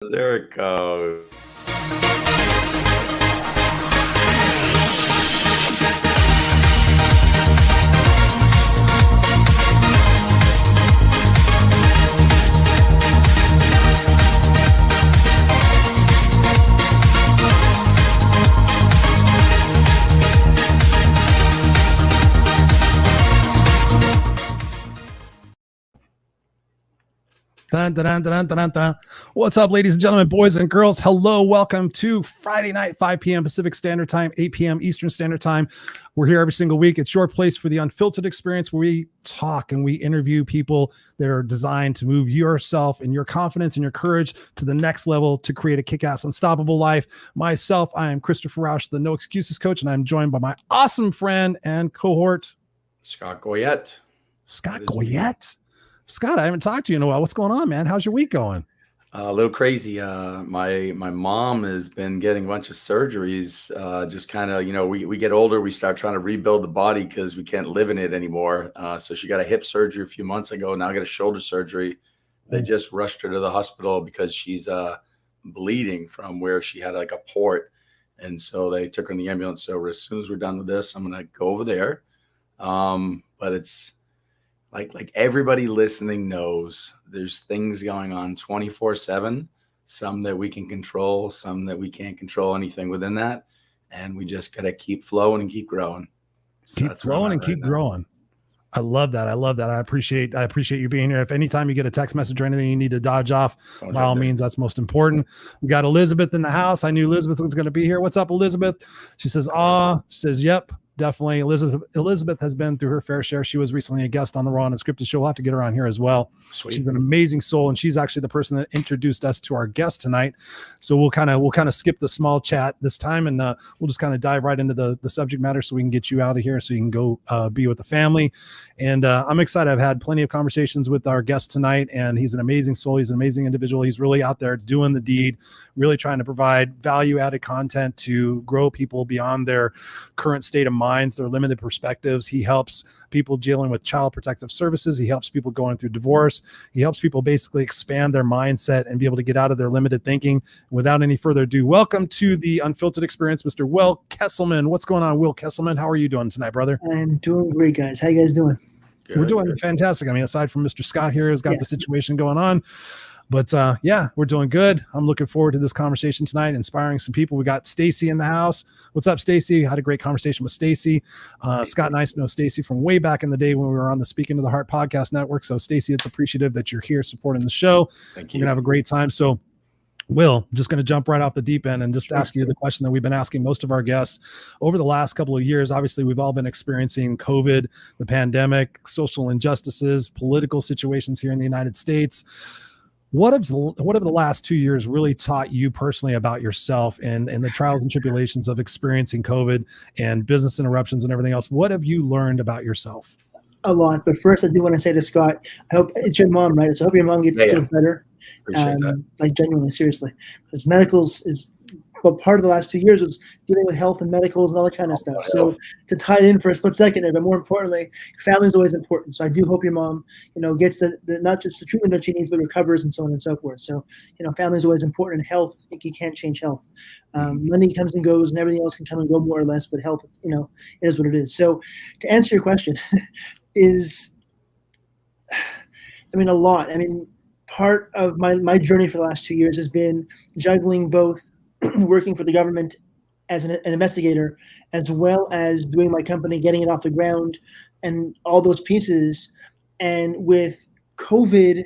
There it goes. Dun, dun, dun, dun, dun, dun, dun. What's up, ladies and gentlemen, boys and girls? Hello, welcome to Friday night, 5 p.m. Pacific Standard Time, 8 p.m. Eastern Standard Time. We're here every single week. It's your place for the Unfiltered experience, where we talk and we interview people that are designed to move yourself and your confidence and your courage to the next level to create a kick-ass, unstoppable life. Myself, I am Christopher Rausch, the No Excuses Coach, and I'm joined by my awesome friend and cohort, Scott Goyette. Scott Goyette. Scott, I haven't talked to you in a while. What's going on, man? How's your week going? A little crazy. My mom has been getting a bunch of surgeries. Just kind of, we get older, we start trying to rebuild the body because we can't live in it anymore. So she got a hip surgery a few months ago. Now got a shoulder surgery. They just rushed her to the hospital because she's bleeding from where she had like a port. And so they took her in the ambulance. So as soon as we're done with this, I'm going to go over there. But it's like everybody listening knows there's things going on 24/7, some that we can control, some that we can't control anything within that. And we just got to keep flowing and keep growing. So keep flowing and keep growing. I love that. I appreciate you being here. If anytime you get a text message or anything you need to dodge off, by all means, that's most important. We got Elizabeth in the house. I knew Elizabeth was going to be here. What's up, Elizabeth? She says, she says, yep. Definitely. Elizabeth has been through her fair share. She was recently a guest on the Raw and Scripted show. We'll have to get her on here as well. Sweet. She's an amazing soul, and she's actually the person that introduced us to our guest tonight. So we'll kind of skip the small chat this time, and we'll just kind of dive right into the subject matter so we can get you out of here so you can go be with the family. And I'm excited. I've had plenty of conversations with our guest tonight, and he's an amazing soul. He's an amazing individual. He's really out there doing the deed, really trying to provide value-added content to grow people beyond their current state of minds, their limited perspectives. He helps people dealing with child protective services. He helps people going through divorce. He helps people basically expand their mindset and be able to get out of their limited thinking. Without any further ado, welcome to the Unfiltered experience, Mr. Will Kesselman. What's going on, Will Kesselman? How are you doing tonight, brother? I'm doing great, guys. How you guys doing? Good. We're doing fantastic. I mean, aside from Mr. Scott here has got the situation going on. But we're doing good. I'm looking forward to this conversation tonight, inspiring some people. We got Stacy in the house. What's up, Stacy? Had a great conversation with Stacy. Scott and I know Stacy from way back in the day when we were on the Speaking to the Heart podcast network. So Stacy, it's appreciative that you're here supporting the show. Thank you. We're going to have a great time. So Will, I'm just going to jump right off the deep end and just ask you the question that we've been asking most of our guests over the last couple of years. Obviously, we've all been experiencing COVID, the pandemic, social injustices, political situations here in the United States. What have the last 2 years really taught you personally about yourself and the trials and tribulations of experiencing COVID and business interruptions and everything else? What have you learned about yourself? A lot. But first, I do want to say to Scott, I hope it's your mom, right? So I hope your mom gets better. Appreciate that. Like genuinely, seriously. Because medicals is, but part of the last 2 years was dealing with health and medicals and all that kind of stuff. So to tie it in for a split second, but more importantly, family is always important. So I do hope your mom, gets the not just the treatment that she needs, but recovers and so on and so forth. So, family is always important. Health, you can't change health. Money comes and goes, and everything else can come and go more or less. But health, it is what it is. So to answer your question, a lot. Part of my journey for the last 2 years has been juggling both working for the government as an investigator, as well as doing my company, getting it off the ground, and all those pieces. And with COVID,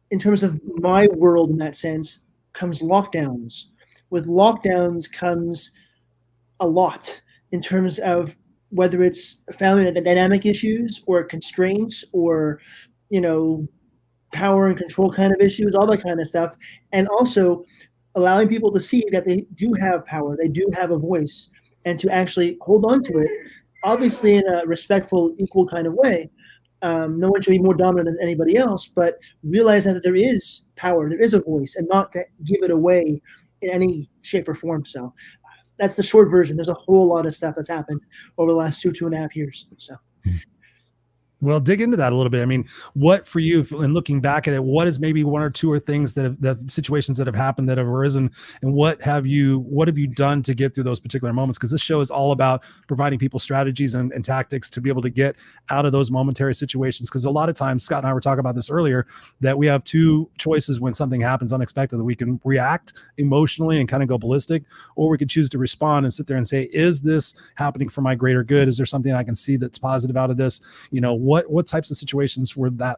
in terms of my world in that sense, comes lockdowns. With lockdowns comes a lot in terms of whether it's family dynamic issues or constraints or, power and control kind of issues, all that kind of stuff. And also allowing people to see that they do have power, they do have a voice, and to actually hold on to it, obviously in a respectful, equal kind of way. No one should be more dominant than anybody else, but realizing that there is power, there is a voice, and not to give it away in any shape or form. So that's the short version. There's a whole lot of stuff that's happened over the last two and a half years. So Well, dig into that a little bit. I mean, what for you, and looking back at it, what is maybe one or two or things that situations that have happened that have arisen, and what have you done to get through those particular moments? Because this show is all about providing people strategies and tactics to be able to get out of those momentary situations. Because a lot of times, Scott and I were talking about this earlier, that we have two choices when something happens unexpectedly. We can react emotionally and kind of go ballistic, or we could choose to respond and sit there and say, is this happening for my greater good? Is there something I can see that's positive out of this? What types of situations were that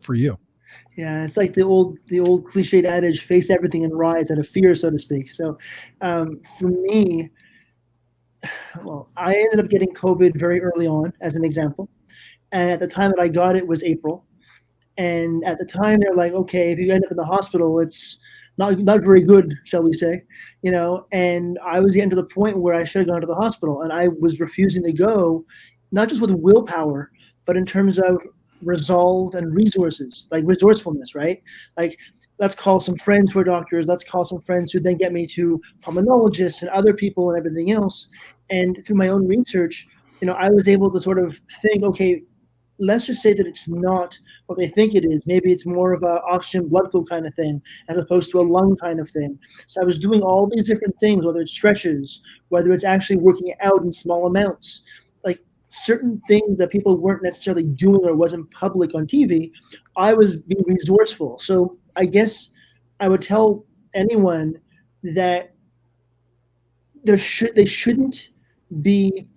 for you? Yeah, it's like the old cliched adage, face everything and rise out of fear, so to speak. So for me, well, I ended up getting COVID very early on, as an example. And at the time that I got it was April. And at the time they're like, okay, if you end up in the hospital, it's not very good, shall we say, and I was getting to the point where I should have gone to the hospital, and I was refusing to go, not just with willpower, but in terms of resolve and resources, like resourcefulness, right? Like, let's call some friends who are doctors, let's call some friends who then get me to pulmonologists and other people and everything else. And through my own research, I was able to sort of think, okay, let's just say that it's not what they think it is. Maybe it's more of a oxygen blood flow kind of thing, as opposed to a lung kind of thing. So I was doing all these different things, whether it's stretches, whether it's actually working out in small amounts, like certain things that people weren't necessarily doing or wasn't public on TV. I was being resourceful. So I guess I would tell anyone that they shouldn't be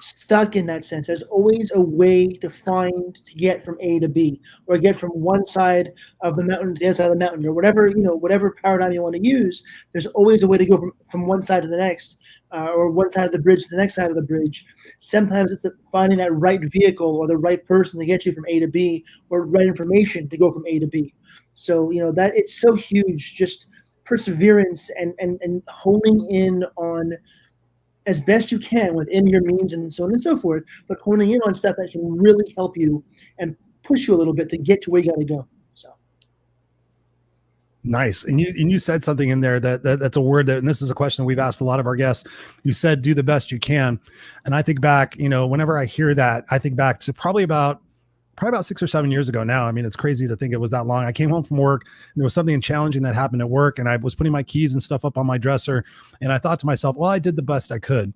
stuck in that sense. There's always a way to get from A to B, or get from one side of the mountain to the other side of the mountain, or whatever paradigm you want to use. There's always a way to go from one side to the next, or one side of the bridge to the next side of the bridge. Sometimes it's finding that right vehicle or the right person to get you from A to B, or right information to go from A to B. So that it's so huge, just perseverance and honing in on, as best you can within your means and so on and so forth, but honing in on stuff that can really help you and push you a little bit to get to where you got to go. So nice. And you said something in there that's a word that, and this is a question we've asked a lot of our guests. You said, do the best you can. And I think back, whenever I hear that, I think back to probably about 6 or 7 years ago now. I mean, it's crazy to think it was that long. I came home from work, and there was something challenging that happened at work, and I was putting my keys and stuff up on my dresser, and I thought to myself, well, I did the best I could.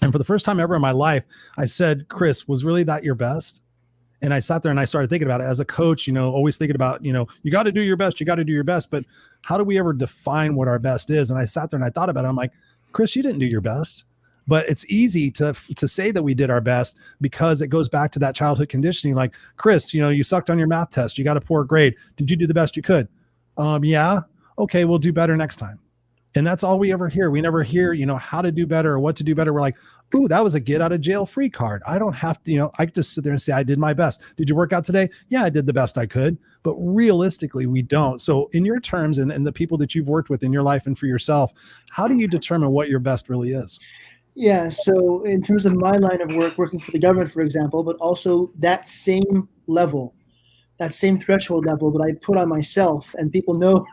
And for the first time ever in my life, I said, Chris, was really that your best? And I sat there and I started thinking about it as a coach, always thinking about, you got to do your best, but how do we ever define what our best is? And I sat there and I thought about it. I'm like, Chris, you didn't do your best. But it's easy to say that we did our best, because it goes back to that childhood conditioning. Like, Chris, you sucked on your math test. You got a poor grade. Did you do the best you could? Yeah. Okay, we'll do better next time. And that's all we ever hear. We never hear, how to do better or what to do better. We're like, ooh, that was a get out of jail free card. I don't have to, I could just sit there and say, I did my best. Did you work out today? Yeah, I did the best I could. But realistically, we don't. So in your terms and the people that you've worked with in your life and for yourself, how do you determine what your best really is? Yeah, so in terms of my line of work, working for the government, for example, but also that same level, that same threshold level that I put on myself, and people know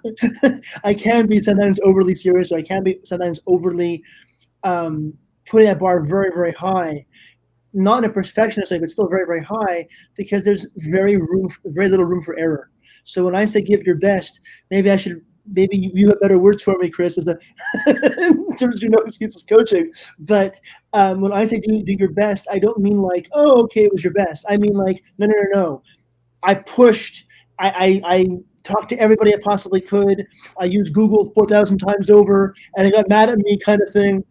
I can be sometimes overly serious, or I can be sometimes overly putting that bar very, very high, not in a perfectionist way, but still very, very high, because there's very little room for error. So when I say give your best, maybe you have better words for me, Chris, in terms of excuses coaching. But when I say do your best, I don't mean like, oh, okay, it was your best. I mean like, no. I pushed. I talked to everybody I possibly could. I used Google 4,000 times over, and it got mad at me, kind of thing.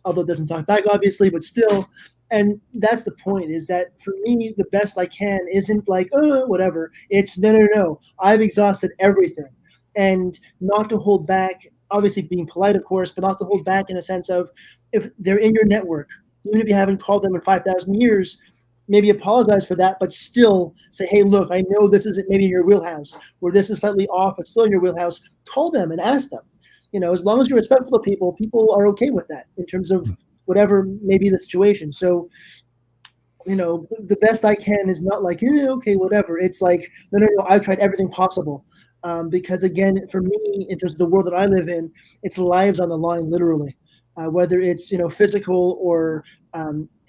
Although it doesn't talk back, obviously, but still. And that's the point, is that for me, the best I can isn't like, oh, whatever. It's no. I've exhausted everything. And not to hold back, obviously being polite, of course, but not to hold back in a sense of, if they're in your network, even if you haven't called them in 5,000 years, maybe apologize for that, but still say, hey, look, I know this isn't maybe in your wheelhouse, or this is slightly off, but still in your wheelhouse. Call them and ask them. As long as you're respectful of people are okay with that in terms of whatever may be the situation. So, the best I can is not like, okay, whatever. It's like, no, I've tried everything possible. Because again, for me, in terms of the world that I live in, it's lives on the line, literally. whether it's physical or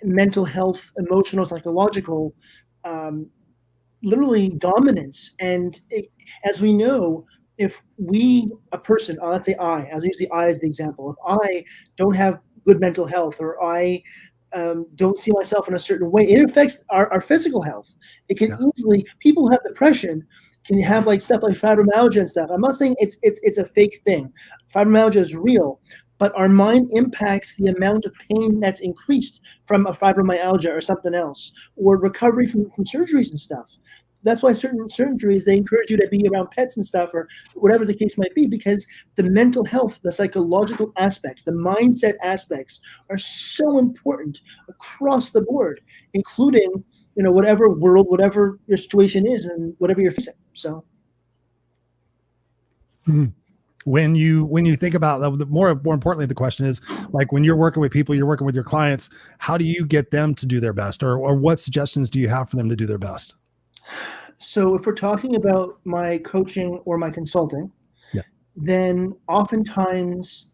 mental health, emotional, psychological, literally dominance. And as we know, if a person, let's say I'll use the I as the example. If I don't have good mental health, or I don't see myself in a certain way, it affects our physical health. It can easily, people who have depression can have like stuff like fibromyalgia and stuff. I'm not saying it's a fake thing. Fibromyalgia is real, but our mind impacts the amount of pain that's increased from a fibromyalgia or something else, or recovery from surgeries and stuff. That's why certain surgeries, they encourage you to be around pets and stuff, or whatever the case might be, because the mental health, the psychological aspects, the mindset aspects are so important across the board, including, whatever world, whatever your situation is, and whatever you're facing. So. When you think about that, more importantly, the question is, like, when you're working with people, you're working with your clients, how do you get them to do their best, or what suggestions do you have for them to do their best? So if we're talking about my coaching or my consulting, then oftentimes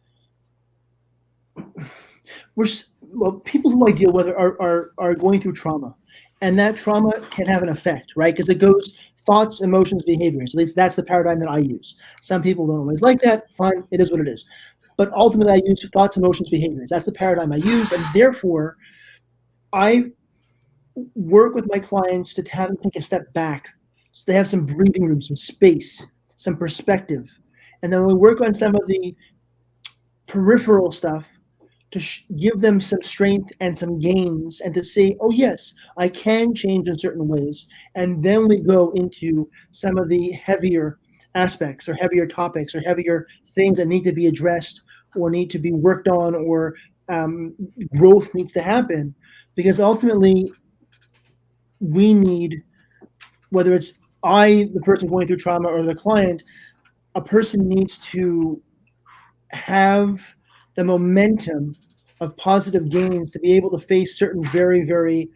people who I deal with are going through trauma, and that trauma can have an effect, right? Because it goes thoughts, emotions, behaviors. At least that's the paradigm that I use. Some people don't always like that. Fine, it is what it is. But ultimately, I use thoughts, emotions, behaviors. That's the paradigm I use, and therefore, I work with my clients to have them take a step back, so they have some breathing room, some space, some perspective. And then we work on some of the peripheral stuff to give them some strength and some gains, and to say, oh yes, I can change in certain ways. And then we go into some of the heavier aspects, or heavier topics, or heavier things that need to be addressed, or need to be worked on, or growth needs to happen. Because ultimately, we need, whether it's the person going through trauma, or the client, a person needs to have the momentum of positive gains to be able to face certain very, very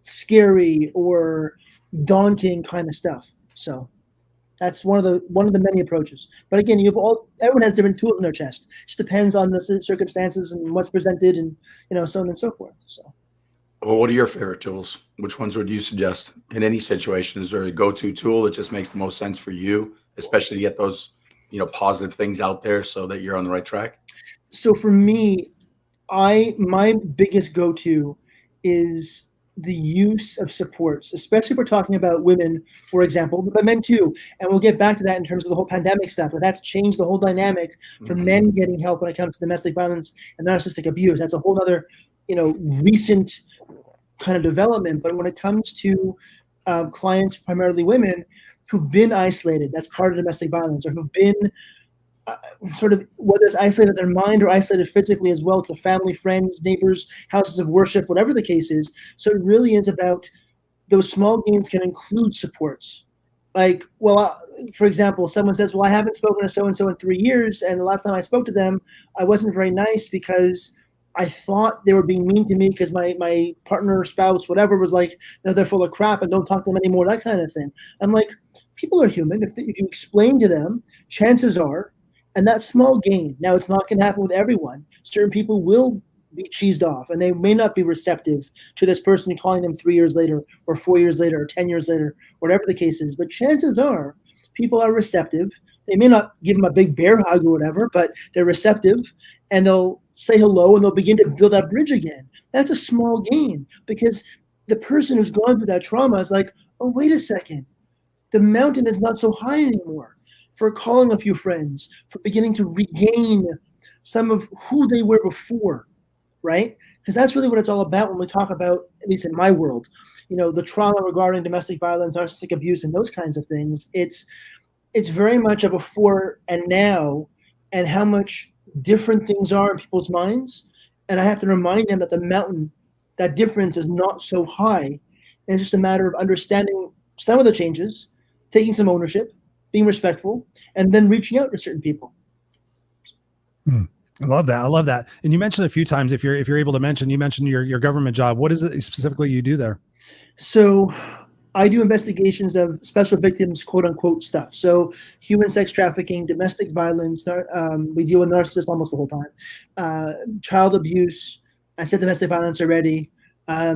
scary or daunting kind of stuff. So that's one of the many approaches. But again, everyone has different tools in their chest. It just depends on the circumstances and what's presented, and so on and so forth. So. Well, what are your favorite tools? Which ones would you suggest in any situation? Is there a go-to tool that just makes the most sense for you, especially to get those, positive things out there so that you're on the right track? So for me, my biggest go-to is the use of supports, especially if we're talking about women, for example, but men too. And we'll get back to that in terms of the whole pandemic stuff, but that's changed the whole dynamic for men getting help when it comes to domestic violence and narcissistic abuse. That's a whole other, recent kind of development. But when it comes to clients, primarily women, who've been isolated, that's part of domestic violence, or who've been sort of, whether it's isolated their mind or isolated physically as well, to family, friends, neighbors, houses of worship, whatever the case is. So it really is about, those small gains can include supports. Like, for example, someone says, well, I haven't spoken to so-and-so in 3 years, and the last time I spoke to them, I wasn't very nice because I thought they were being mean to me, because my partner, spouse, whatever, was like, they're full of crap and don't talk to them anymore, that kind of thing. I'm like, people are human. If you explain to them, chances are, and that small gain, now it's not going to happen with everyone. Certain people will be cheesed off, and they may not be receptive to this person calling them 3 years later, or 4 years later, or 10 years later, whatever the case is. But chances are, people are receptive. They may not give them a big bear hug or whatever, but they're receptive, and they'll say hello, and they'll begin to build that bridge again. That's a small gain, because the person who's gone through that trauma is like, oh, wait a second. The mountain is not so high anymore. For calling a few friends, for beginning to regain some of who they were before, right? Because that's really what it's all about when we talk about, at least in my world, the trauma regarding domestic violence, narcissistic abuse, and those kinds of things. It's very much a before and now, and how much different things are in people's minds. And I have to remind them that the mountain, that difference is not so high. And it's just a matter of understanding some of the changes, taking some ownership, being respectful, and then reaching out to certain people. I love that. And you mentioned a few times, if you're able to mention, you mentioned your government job. What is it specifically you do there? So I do investigations of special victims, quote unquote stuff. So human sex trafficking, domestic violence. We deal with narcissists almost the whole time. Child abuse. I said domestic violence already.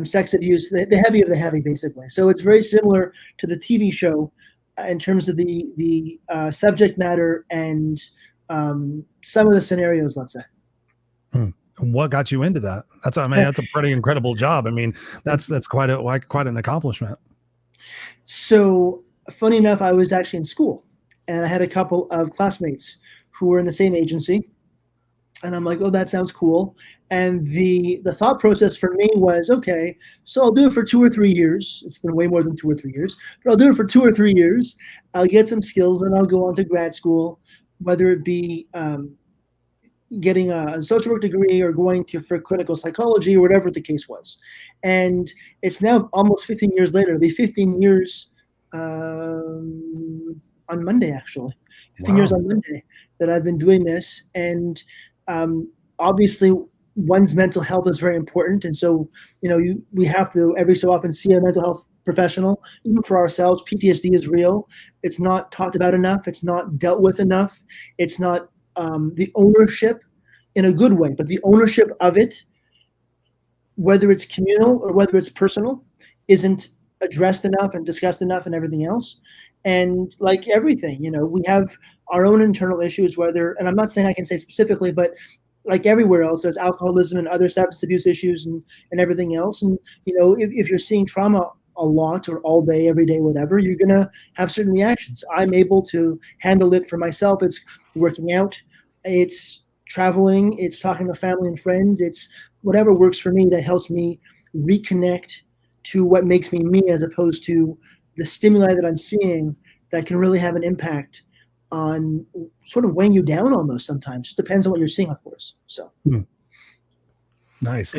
Sex abuse. The heavy of the heavy, basically. So it's very similar to the TV show in terms of the subject matter and some of the scenarios. Let's say. What got you into that? That's a pretty incredible job. I mean, that's quite an accomplishment. So funny enough, I was actually in school and I had a couple of classmates who were in the same agency. And I'm like, oh, that sounds cool. And the thought process for me was, okay, so I'll do it for 2 or 3 years. It's been way more than 2 or 3 years, but I'll do it for 2 or 3 years. I'll get some skills and I'll go on to grad school, whether it be getting a social work degree or going for clinical psychology or whatever the case was. And it's now almost 15 years later. It'll be 15 years on Monday, actually. 15 years on Monday that I've been doing this. And obviously, one's mental health is very important. And so, we have to every so often see a mental health professional. Even for ourselves, PTSD is real. It's not talked about enough. It's not dealt with enough. It's not the ownership in a good way, but the ownership of it, whether it's communal or whether it's personal, isn't addressed enough and discussed enough and everything else. And like everything, we have our own internal issues, and I'm not saying I can say specifically, but like everywhere else, there's alcoholism and other substance abuse issues and everything else. And, if you're seeing trauma a lot or all day, every day, whatever, you're going to have certain reactions. I'm able to handle it for myself. It's working out. It's traveling. It's talking to family and friends. It's whatever works for me that helps me reconnect to what makes me me, as opposed to the stimuli that I'm seeing that can really have an impact on sort of weighing you down almost sometimes. Just depends on what you're seeing, of course. So. Nice.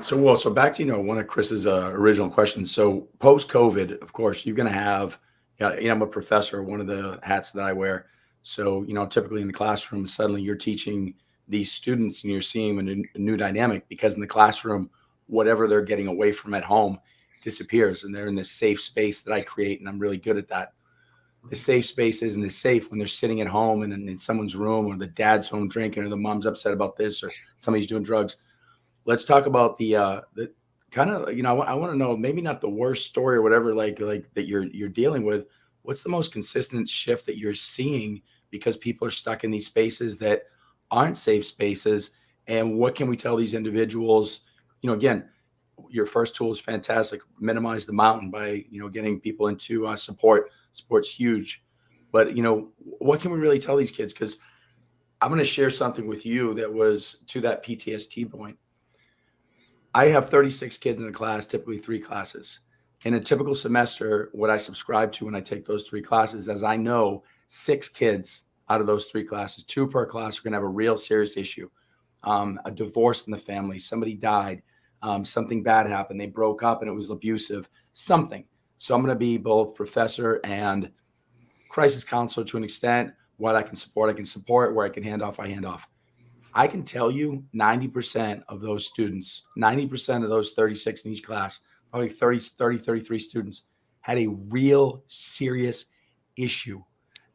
So back to, one of Chris's original questions. So post-COVID, of course, you're going to have, I'm a professor, one of the hats that I wear. So, typically in the classroom, suddenly you're teaching these students and you're seeing a new dynamic, because in the classroom, whatever they're getting away from at home disappears, and they're in this safe space that I create. And I'm really good at that. The safe space isn't as safe when they're sitting at home and in someone's room, or the dad's home drinking, or the mom's upset about this, or somebody's doing drugs. Let's talk about the kind of, I want to know, maybe not the worst story or whatever, like that you're dealing with. What's the most consistent shift that you're seeing because people are stuck in these spaces that aren't safe spaces? And what can we tell these individuals? Again, your first tool is fantastic. Minimize the mountain by, getting people into support. Support's huge. But, what can we really tell these kids? Because I'm going to share something with you that was to that PTSD point. I have 36 kids in a class, typically 3 classes. In a typical semester, what I subscribe to when I take those 3 classes, as I know 6 kids out of those 3 classes, 2 per class, are going to have a real serious issue. A divorce in the family, somebody died, something bad happened, they broke up and it was abusive, something. So I'm going to be both professor and crisis counselor to an extent. What I can support, where I can hand off, I hand off. I can tell you 90% of those students, 90% of those 36 in each class, probably 33 students, had a real serious issue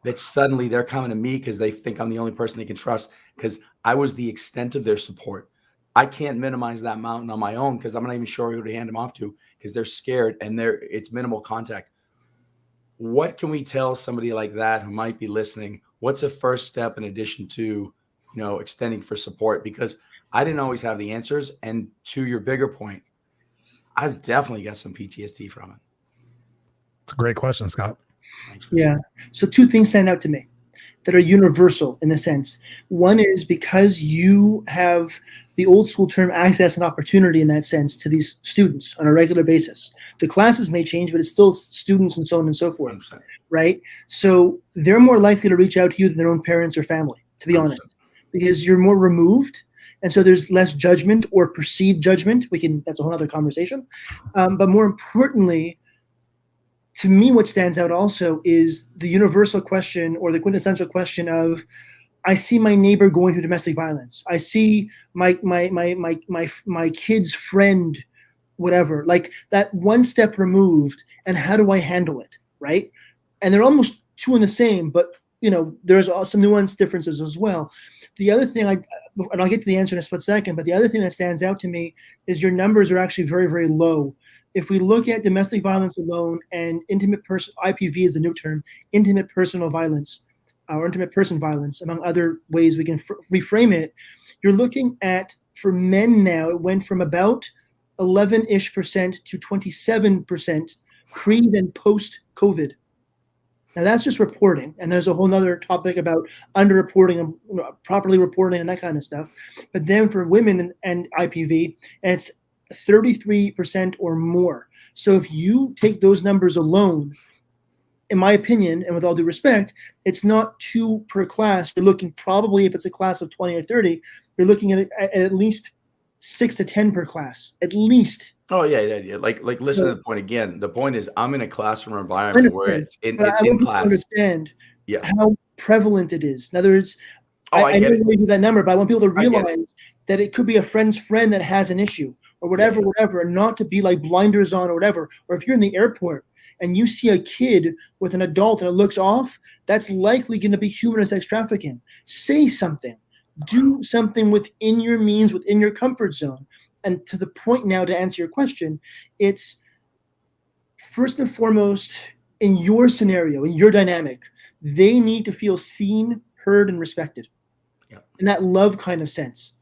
that suddenly they're coming to me because they think I'm the only person they can trust, because I was the extent of their support. I can't minimize that mountain on my own, because I'm not even sure who to hand them off to, because they're scared and it's minimal contact. What can we tell somebody like that who might be listening? What's a first step in addition to, extending for support? Because I didn't always have the answers. And to your bigger point, I've definitely got some PTSD from it. It's a great question, Scott. Yeah. So 2 things stand out to me that are universal in a sense. One is because you have the old school term access and opportunity in that sense to these students on a regular basis. The classes may change, but it's still students and so on and so forth, 100%. right? So they're more likely to reach out to you than their own parents or family, to be 100%. Honest, because you're more removed. And so there's less judgment or perceived judgment. That's a whole other conversation. But more importantly, to me, what stands out also is the universal question, or the quintessential question of, I see my neighbor going through domestic violence. I see my kid's friend whatever, like that one step removed, and how do I handle it, right? And they're almost two in the same, but there's some nuanced differences as well. The other thing, and I'll get to the answer in a split second, but the other thing that stands out to me is your numbers are actually very, very low. If we look at domestic violence alone and IPV is a new term, intimate personal violence, or intimate person violence, among other ways we can reframe it, you're looking at, for men now, it went from about 11-ish% to 27% pre and post-COVID. Now that's just reporting, and there's a whole other topic about underreporting and properly reporting and that kind of stuff. But then for women and IPV, it's 33% or more. So if you take those numbers alone, in my opinion, and with all due respect, it's not 2 per class. You're looking probably, if it's a class of 20 or 30, you're looking at least 6 to 10 per class, at least. Oh yeah. Like listen to the point again. The point is, I'm in a classroom environment where it's in class. Understand how prevalent it is. In other words, I know you do that number, but I want people to realize that it could be a friend's friend that has an issue or whatever, and not to be like blinders on or whatever. Or if you're in the airport and you see a kid with an adult and it looks off, that's likely going to be human or sex trafficking. Say something. Do something within your means, within your comfort zone. And to the point now, to answer your question, it's first and foremost, in your scenario, in your dynamic, they need to feel seen, heard, and respected in that love kind of sense.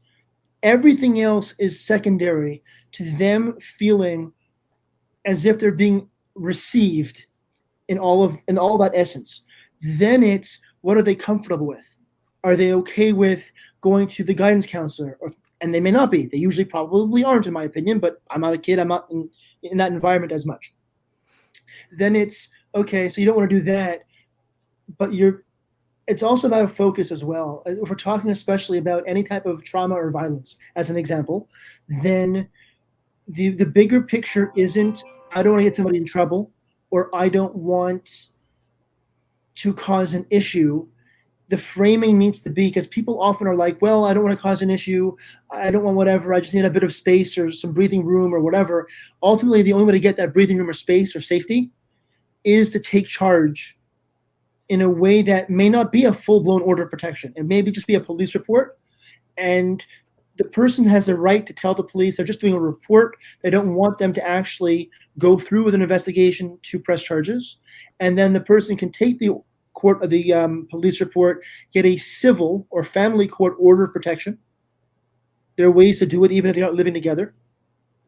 Everything else is secondary to them feeling as if they're being received in all that essence. Then it's, what are they comfortable with? Are they okay with going to the guidance counselor? And they may not be. They usually probably aren't, in my opinion, but I'm not a kid. I'm not in that environment as much. Then it's, okay, so you don't want to do that, but it's also about a focus as well. If we're talking especially about any type of trauma or violence, as an example, then the bigger picture isn't, I don't want to get somebody in trouble, or I don't want to cause an issue. The framing needs to be, because people often are like, well, I don't want to cause an issue. I don't want whatever. I just need a bit of space or some breathing room or whatever. Ultimately, the only way to get that breathing room or space or safety is to take charge in a way that may not be a full-blown order of protection. It may just be a police report, and the person has the right to tell the police they're just doing a report. They don't want them to actually go through with an investigation to press charges. And then the person can take the police report, get a civil or family court order of protection. There are ways to do it even if they're not living together.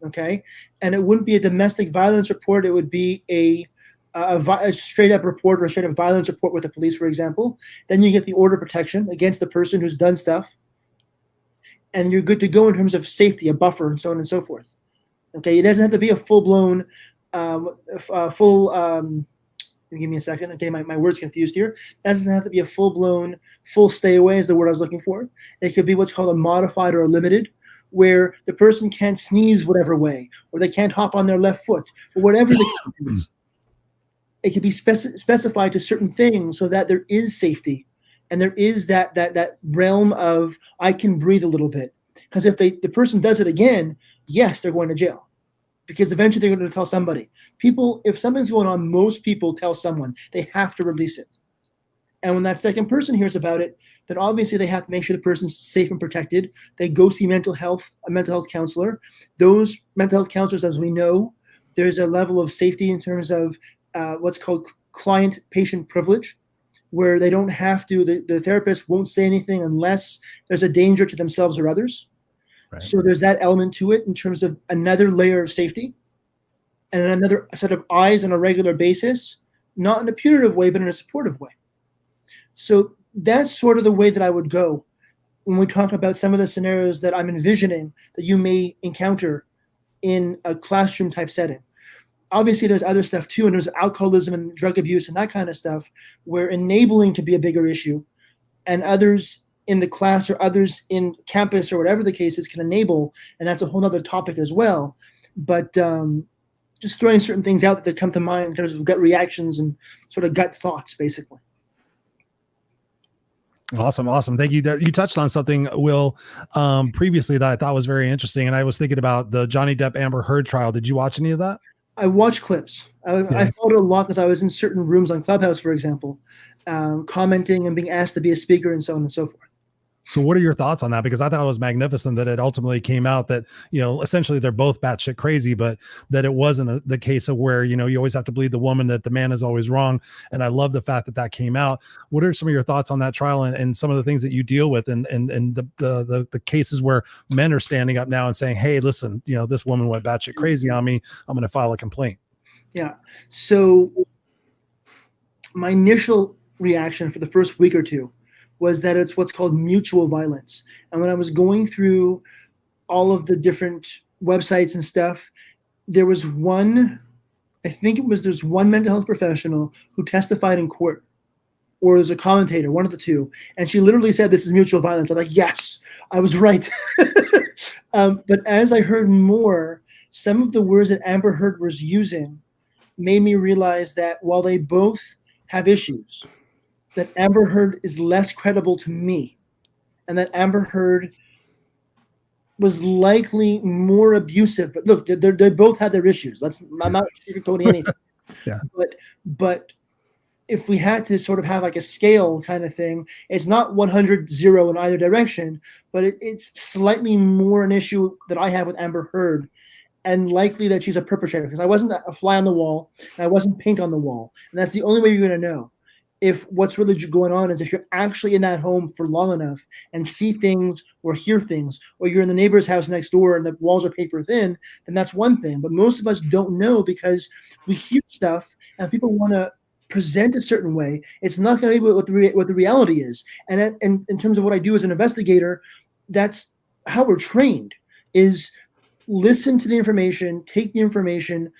Okay. And it wouldn't be a domestic violence report. It would be a straight up report or a straight up violence report with the police, for example. Then you get the order of protection against the person who's done stuff. And you're good to go in terms of safety, a buffer, and so on and so forth. Okay. It doesn't have to be a full-blown, give me a second. Okay, my word's confused here. That doesn't have to be a full-blown, full stay away is the word I was looking for. It could be what's called a modified or a limited, where the person can't sneeze whatever way, or they can't hop on their left foot, or whatever the case is. It could be specified to certain things so that there is safety, and there is that realm of, I can breathe a little bit. Because if the person does it again, yes, they're going to jail. Because eventually they're going to tell somebody. If something's going on, most people tell someone. They have to release it. And when that second person hears about it, then obviously they have to make sure the person's safe and protected. They go see a mental health counselor. Those mental health counselors, as we know, there's a level of safety in terms of what's called client-patient privilege, where they don't have to, the therapist won't say anything unless there's a danger to themselves or others. Right. So there's that element to it in terms of another layer of safety and another set of eyes on a regular basis, not in a punitive way, but in a supportive way. So that's sort of the way that I would go when we talk about some of the scenarios that I'm envisioning that you may encounter in a classroom type setting. Obviously, there's other stuff too, and there's alcoholism and drug abuse and that kind of stuff where enabling to be a bigger issue, and others in the class or others in campus or whatever the case is can enable, and that's a whole other topic as well. But just throwing certain things out that come to mind in terms of gut reactions and sort of gut thoughts, basically. Awesome. Thank you. You touched on something, Will, previously that I thought was very interesting. And I was thinking about the Johnny Depp Amber Heard trial. Did you watch any of that? I watched clips. I followed it a lot because I was in certain rooms on Clubhouse, for example, commenting and being asked to be a speaker and so on and so forth. So what are your thoughts on that? Because I thought it was magnificent that it ultimately came out that, essentially they're both batshit crazy, but that it wasn't the case of where, you always have to believe the woman, that the man is always wrong. And I love the fact that that came out. What are some of your thoughts on that trial and some of the things that you deal with and the cases where men are standing up now and saying, hey, listen, this woman went batshit crazy on me. I'm going to file a complaint. Yeah. So my initial reaction for the first week or two was that it's what's called mutual violence. And when I was going through all of the different websites and stuff, there's one mental health professional who testified in court, or there's a commentator, one of the two. And she literally said, this is mutual violence. I'm like, yes, I was right. But as I heard more, some of the words that Amber Heard was using made me realize that while they both have issues, that Amber Heard is less credible to me, and that Amber Heard was likely more abusive. But look, they both had their issues. I'm not sugarcoating anything. Yeah. But if we had to sort of have like a scale kind of thing, it's not 100, 0 in either direction, but it's slightly more an issue that I have with Amber Heard, and likely that she's a perpetrator, because I wasn't a fly on the wall, and I wasn't paint on the wall. And that's the only way you're going to know if what's really going on is if you're actually in that home for long enough and see things or hear things, or you're in the neighbor's house next door and the walls are paper thin, then that's one thing. But most of us don't know because we hear stuff and people want to present a certain way. It's not going to be what the reality is. And in terms of what I do as an investigator, that's how we're trained, is listen to the information, take the information,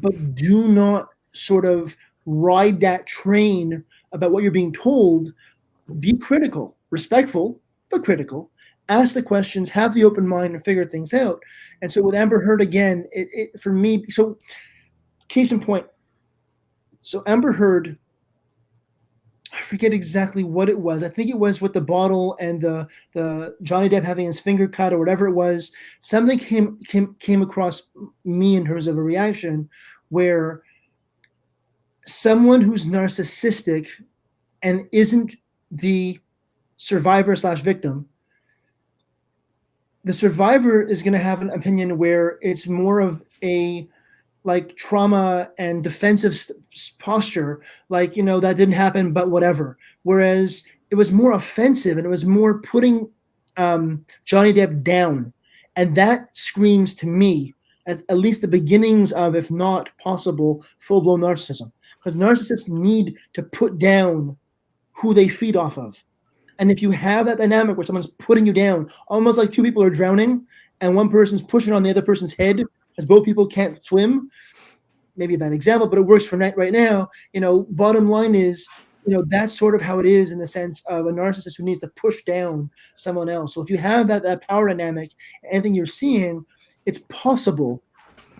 but do not sort of ride that train about what you're being told. Be critical, respectful, but critical. Ask the questions, have the open mind, and figure things out. And so with Amber Heard, again, it for me, so case in point. So Amber Heard, I forget exactly what it was. I think it was with the bottle and the Johnny Depp having his finger cut or whatever it was. Something came across me in terms of a reaction where someone who's narcissistic and isn't the survivor/victim, the survivor is going to have an opinion where it's more of a like trauma and defensive posture, like, that didn't happen, but whatever. Whereas it was more offensive and it was more putting Johnny Depp down. And that screams to me at least the beginnings of, if not possible, full-blown narcissism. Because narcissists need to put down who they feed off of. And if you have that dynamic where someone's putting you down, almost like two people are drowning and one person's pushing on the other person's head as both people can't swim, maybe a bad example, but it works for right now. Bottom line is, that's sort of how it is in the sense of a narcissist who needs to push down someone else. So if you have that power dynamic, anything you're seeing, it's possible,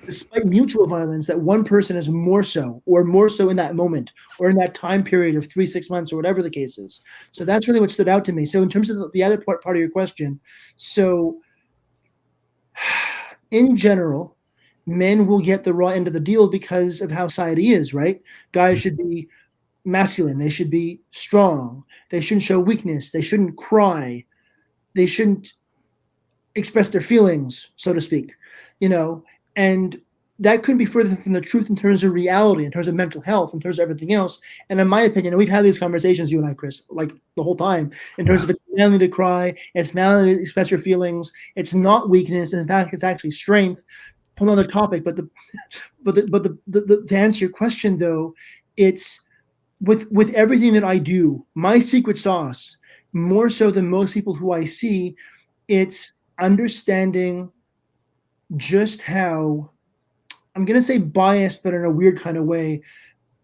despite mutual violence, that one person is more so in that moment or in that time period of 3-6 months or whatever the case is. So that's really what stood out to me. So in terms of the other part of your question, so in general, men will get the raw end of the deal because of how society is, right? Guys should be masculine. They should be strong. They shouldn't show weakness. They shouldn't cry. They shouldn't express their feelings, so to speak, and that couldn't be further from the truth in terms of reality, in terms of mental health, in terms of everything else. And in my opinion, and we've had these conversations, you and I, Chris, like the whole time, in terms of it's manly to cry, it's manly to express your feelings. It's not weakness. In fact, it's actually strength. Whole other topic, but to answer your question though, it's with everything that I do, my secret sauce, more so than most people who I see, it's understanding just how, I'm going to say biased, but in a weird kind of way.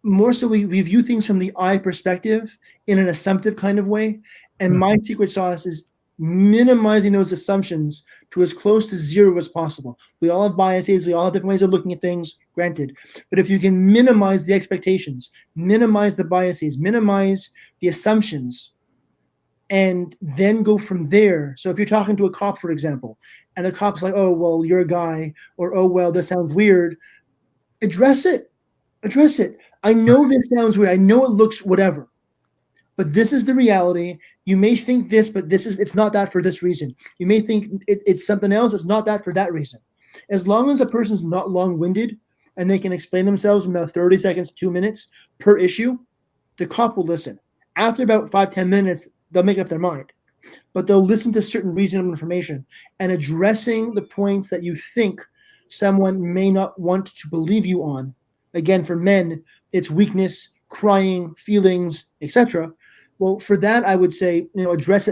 More so we view things from the I perspective in an assumptive kind of way. And my secret sauce is minimizing those assumptions to as close to 0 as possible. We all have biases. We all have different ways of looking at things, granted. But if you can minimize the expectations, minimize the biases, minimize the assumptions, and then go from there. So if you're talking to a cop, for example, and the cop's like, oh, well, you're a guy, or, oh, well, this sounds weird, address it. Address it. I know this sounds weird. I know it looks whatever, but this is the reality. You may think this, but it's not that for this reason. You may think it's something else. It's not that for that reason. As long as a person's not long-winded and they can explain themselves in about 30 seconds to 2 minutes per issue, the cop will listen. After about 5-10 minutes, they'll make up their mind, but they'll listen to certain reasonable information and addressing the points that you think someone may not want to believe you on. Again, for men, it's weakness, crying, feelings, etc. Well, for that, I would say, address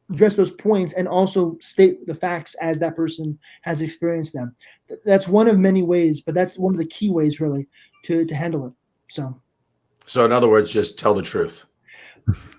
those points and also state the facts as that person has experienced them. That's one of many ways, but that's one of the key ways really to handle it. So in other words, just tell the truth.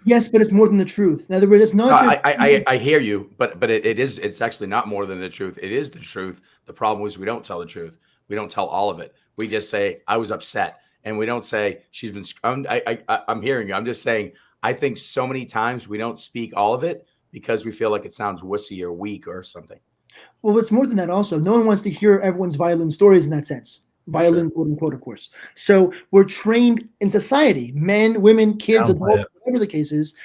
Yes, but it's more than the truth. In other words, it's not. No, I hear you, but it's actually not more than the truth. It is the truth. The problem is we don't tell the truth. We don't tell all of it. We just say I was upset, and we don't say she's been. I'm hearing you. I'm just saying I think so many times we don't speak all of it because we feel like it sounds wussy or weak or something. Well, it's more than that. Also, no one wants to hear everyone's violent stories in that sense. Violent, quote unquote, of course. So we're trained in society, men, women, kids, adults, whatever the case is,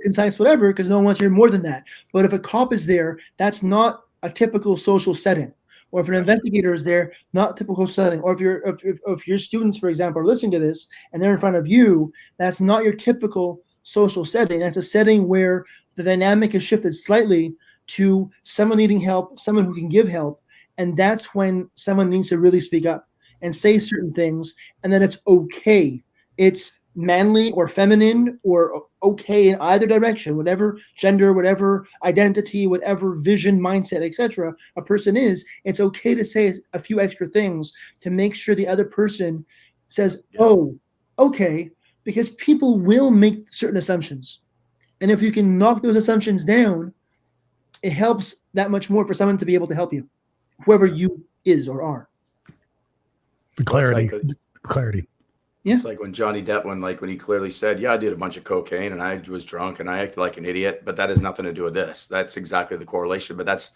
concise, whatever, because no one wants to hear more than that. But if a cop is there, that's not a typical social setting. Or if an investigator is there, not typical setting. Or if your students, for example, are listening to this and they're in front of you, that's not your typical social setting. That's a setting where the dynamic is shifted slightly to someone needing help, someone who can give help. And that's when someone needs to really speak up and say certain things, and then it's okay. It's manly or feminine or okay in either direction, whatever gender, whatever identity, whatever vision, mindset, etc. a person is. It's okay to say a few extra things to make sure the other person says, oh, okay, because people will make certain assumptions. And if you can knock those assumptions down, it helps that much more for someone to be able to help you, whoever you is or are. Clarity. Yeah. It's like when Johnny Depp, when he clearly said, yeah, I did a bunch of cocaine and I was drunk and I acted like an idiot, but that has nothing to do with this. That's exactly the correlation. But that's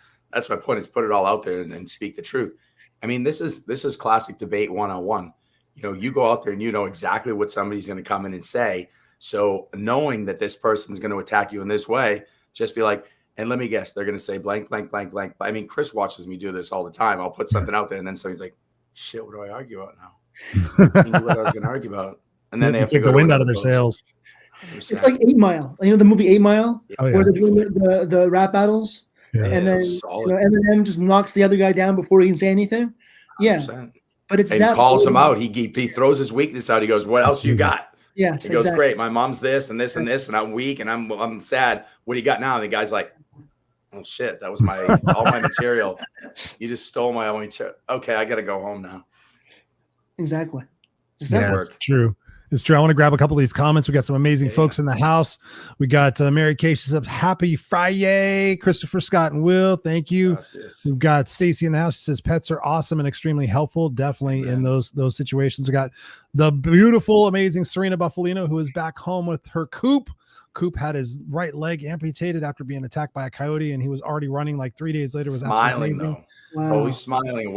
my point, is put it all out there and speak the truth. I mean, this is classic debate 101. You go out there and you know exactly what somebody's going to come in and say. So knowing that this person's going to attack you in this way, just be like, and let me guess, they're going to say blank, blank, blank, blank. I mean, Chris watches me do this all the time. I'll put something out there and then somebody's like, shit, what do I argue about now? I knew what I was going to argue about. And then they have to take go the wind to out of their sails. It's like 8 Mile. The movie 8 Mile, Oh, yeah. where they're doing the rap battles. Yeah. And then solid. Eminem just knocks the other guy down before he can say anything. Yeah. 100%. But it's And that calls him out. He throws his weakness out. He goes, what else you got? Yes, He goes, exactly. great. My mom's this and this and this, and I'm weak and I'm sad. What do you got now? And the guy's like, oh shit, that was all my material. You just stole my own material. Okay, I got to go home now. Exactly. It's true. It's true. I want to grab a couple of these comments. We got some amazing folks in the house. We got Mary Kay. She says, happy Friday. Christopher, Scott, and Will. Thank you. Yes. We've got Stacy in the house. She says, pets are awesome and extremely helpful. Definitely in those situations. We got the beautiful, amazing Serena Buffalino, who is back home with her Coop. Coop had his right leg amputated after being attacked by a coyote, and he was already running like 3 days later. It was smiling, amazing. Wow. Always smiling, he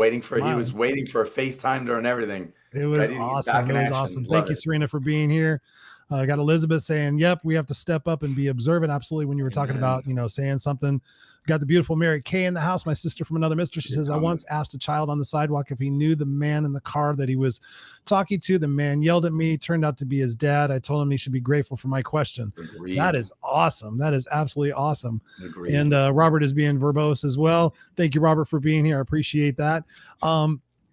was waiting for a FaceTime during everything. It was awesome. It was awesome. Thank you, Serena, for being here. I got Elizabeth saying, yep, we have to step up and be observant. Absolutely. When you were talking about, saying something. Got the beautiful Mary Kay in the house, my sister from another mister. She says, I once asked a child on the sidewalk if he knew the man in the car that he was talking to. The man yelled at me, turned out to be his dad. I told him he should be grateful for my question. Agreed. That is awesome. That is absolutely awesome. Agreed. And Robert is being verbose as well. Thank you, Robert, for being here. I appreciate that.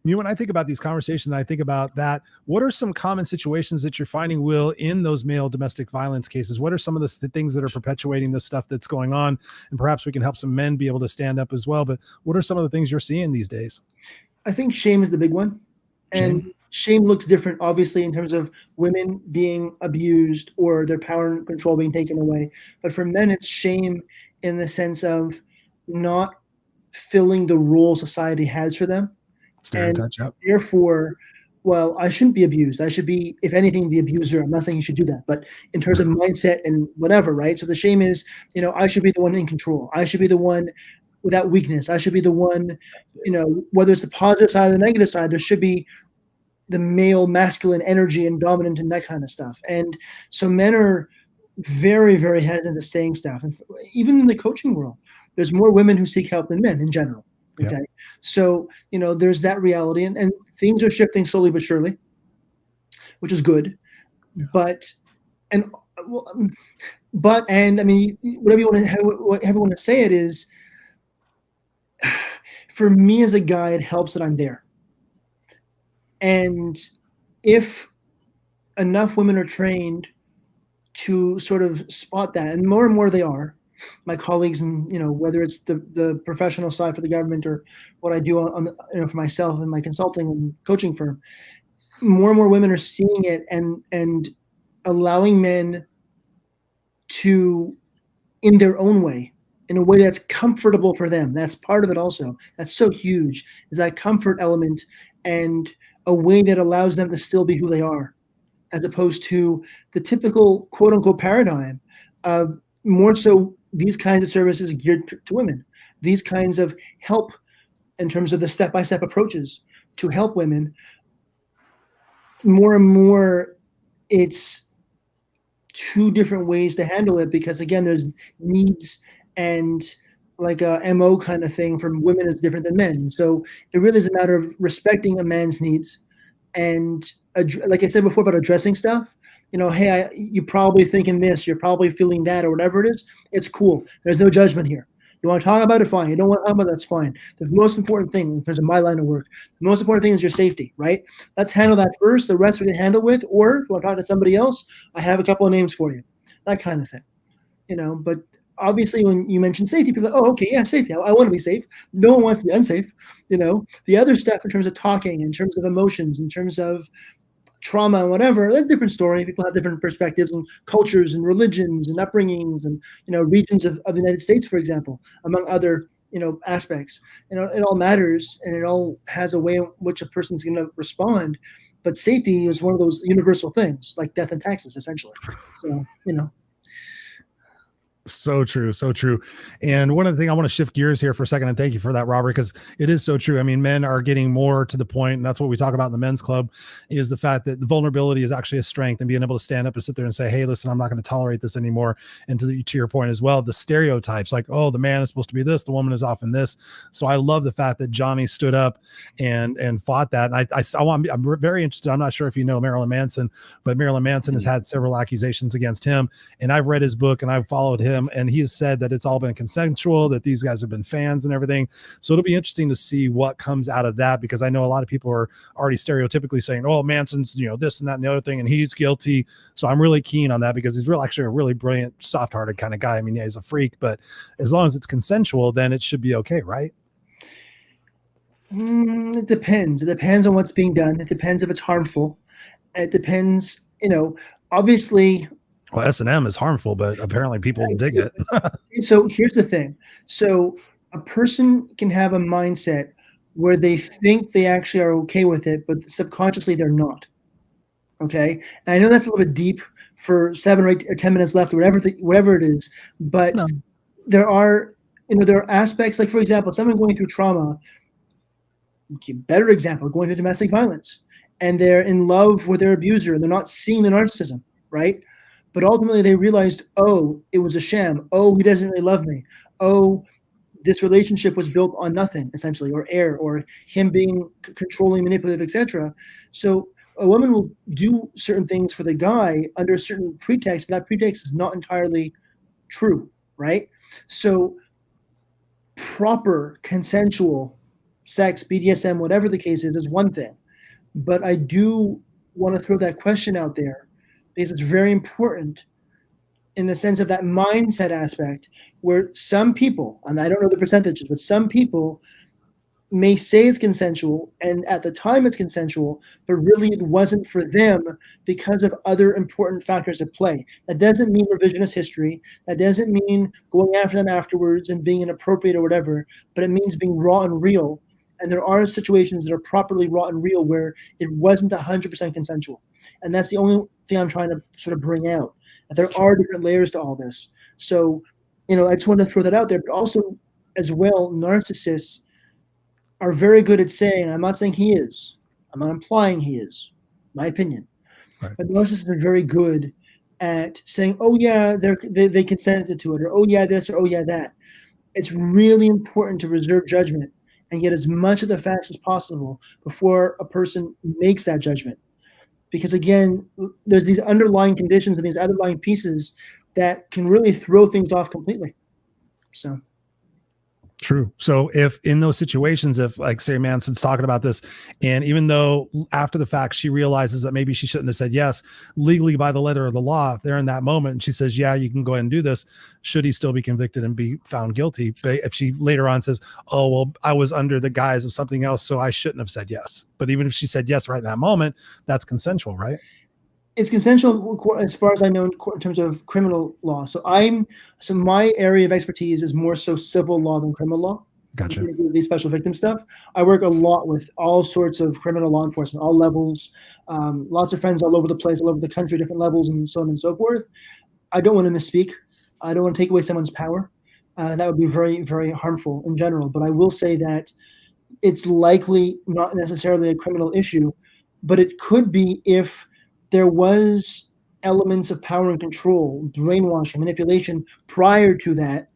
When I think about these conversations, I think about that. What are some common situations that you're finding, Will, in those male domestic violence cases? What are some of the things that are perpetuating this stuff that's going on? And perhaps we can help some men be able to stand up as well. But what are some of the things you're seeing these days? I think shame is the big one. And shame looks different, obviously, in terms of women being abused or their power and control being taken away. But for men, it's shame in the sense of not filling the role society has for them. And therefore, well, I shouldn't be abused. I should be, if anything, the abuser. I'm not saying you should do that, but in terms of mindset and whatever, right? So the shame is, I should be the one in control. I should be the one without weakness. I should be the one, whether it's the positive side or the negative side, there should be the male masculine energy and dominant and that kind of stuff. And so men are very, very hesitant to saying stuff. And even in the coaching world, there's more women who seek help than men in general. Okay. Yeah. So, there's that reality, and things are shifting slowly but surely, which is good. Yeah. But I mean, whatever you want to say it is, for me as a guy, it helps that I'm there. And if enough women are trained to sort of spot that, and more they are, my colleagues, and whether it's the professional side for the government or what I do on for myself and my consulting and coaching firm, more and more women are seeing it and allowing men to, in their own way, in a way that's comfortable for them. That's part of it also. That's so huge, is that comfort element, and a way that allows them to still be who they are, as opposed to the typical quote unquote paradigm of more so these kinds of services geared to women, these kinds of help in terms of the step-by-step approaches to help women. More and more, it's two different ways to handle it, because again, there's needs, and like a MO kind of thing from women is different than men. So it really is a matter of respecting a man's needs, and like I said before about addressing stuff. Hey, you're probably thinking this, you're probably feeling that, or whatever it is. It's cool. There's no judgment here. You want to talk about it, fine. You don't want to talk about it, that's fine. The most important thing in terms of my line of work, the most important thing is your safety, right? Let's handle that first. The rest we can handle with, or if you want to talk to somebody else, I have a couple of names for you. That kind of thing. But obviously when you mention safety, people are like, oh, okay, yeah, safety. I want to be safe. No one wants to be unsafe. The other stuff in terms of talking, in terms of emotions, in terms of trauma and whatever, that's a different story. People have different perspectives and cultures and religions and upbringings and, regions of the United States, for example, among other, aspects. It all matters, and it all has a way in which a person's going to respond. But safety is one of those universal things, like death and taxes, essentially. So, So true. So true. And one of the things I want to shift gears here for a second, and thank you for that, Robert, because it is so true. I mean, men are getting more to the point, and that's what we talk about in the men's club, is the fact that the vulnerability is actually a strength, and being able to stand up and sit there and say, hey, listen, I'm not going to tolerate this anymore. And to your point as well, the stereotypes like, oh, the man is supposed to be this, the woman is often this. So I love the fact that Johnny stood up and fought that. And I'm very interested. I'm not sure if you know Marilyn Manson, but Marilyn Manson has had several accusations against him. And I've read his book and I've followed him, and he has said that it's all been consensual, that these guys have been fans and everything. So it'll be interesting to see what comes out of that, because I know a lot of people are already stereotypically saying, oh, Manson's, this and that and the other thing, and he's guilty. So I'm really keen on that, because he's actually a really brilliant, soft-hearted kind of guy. I mean, yeah, he's a freak, but as long as it's consensual, then it should be okay, right? It depends. It depends on what's being done. It depends if it's harmful. It depends, obviously. Well, S&M is harmful, but apparently people dig it. So here's the thing. So a person can have a mindset where they think they actually are okay with it, but subconsciously they're not. Okay. And I know that's a little bit deep for 7 or 8 or 10 minutes left, or whatever it is, but no. There are aspects, like, for example, someone going through trauma, better example, going through domestic violence, and they're in love with their abuser, and they're not seeing the narcissism, right? But ultimately they realized, oh, it was a sham. Oh, he doesn't really love me. Oh, this relationship was built on nothing, essentially, or air, or him being controlling, manipulative, etc. So a woman will do certain things for the guy under a certain pretext, but that pretext is not entirely true, right? So proper consensual sex, BDSM, whatever the case is one thing. But I do want to throw that question out there, because it's very important in the sense of that mindset aspect, where some people, and I don't know the percentages, but some people may say it's consensual, and at the time it's consensual, but really it wasn't for them because of other important factors at play. That doesn't mean revisionist history. That doesn't mean going after them afterwards and being inappropriate or whatever, but it means being raw and real And there are situations that are properly raw and real where it wasn't 100% consensual. And that's the only thing I'm trying to sort of bring out. That there are different layers to all this. So, I just wanted to throw that out there. But also, as well, narcissists are very good at saying, I'm not saying he is, I'm not implying he is, my opinion. Right. But narcissists are very good at saying, oh, yeah, they consented to it, or oh, yeah, this, or oh, yeah, that. It's really important to reserve judgment and get as much of the facts as possible before a person makes that judgment. Because again, there's these underlying conditions and these underlying pieces that can really throw things off completely. So. True. So if in those situations, if like Sarah Manson's talking about this, and even though after the fact she realizes that maybe she shouldn't have said yes, legally by the letter of the law, if they're in that moment and she says, yeah, you can go ahead and do this, should he still be convicted and be found guilty? But if she later on says, oh, well, I was under the guise of something else, so I shouldn't have said yes. But even if she said yes right in that moment, that's consensual, right? It's consensual as far as I know in terms of criminal law. So my area of expertise is more so civil law than criminal law. Gotcha. The special victim stuff. I work a lot with all sorts of criminal law enforcement, all levels, lots of friends all over the place, all over the country, different levels and so on and so forth. I don't want to misspeak. I don't want to take away someone's power. That would be very, very harmful in general. But I will say that it's likely not necessarily a criminal issue, but it could be if there was elements of power and control, brainwashing, manipulation prior to that,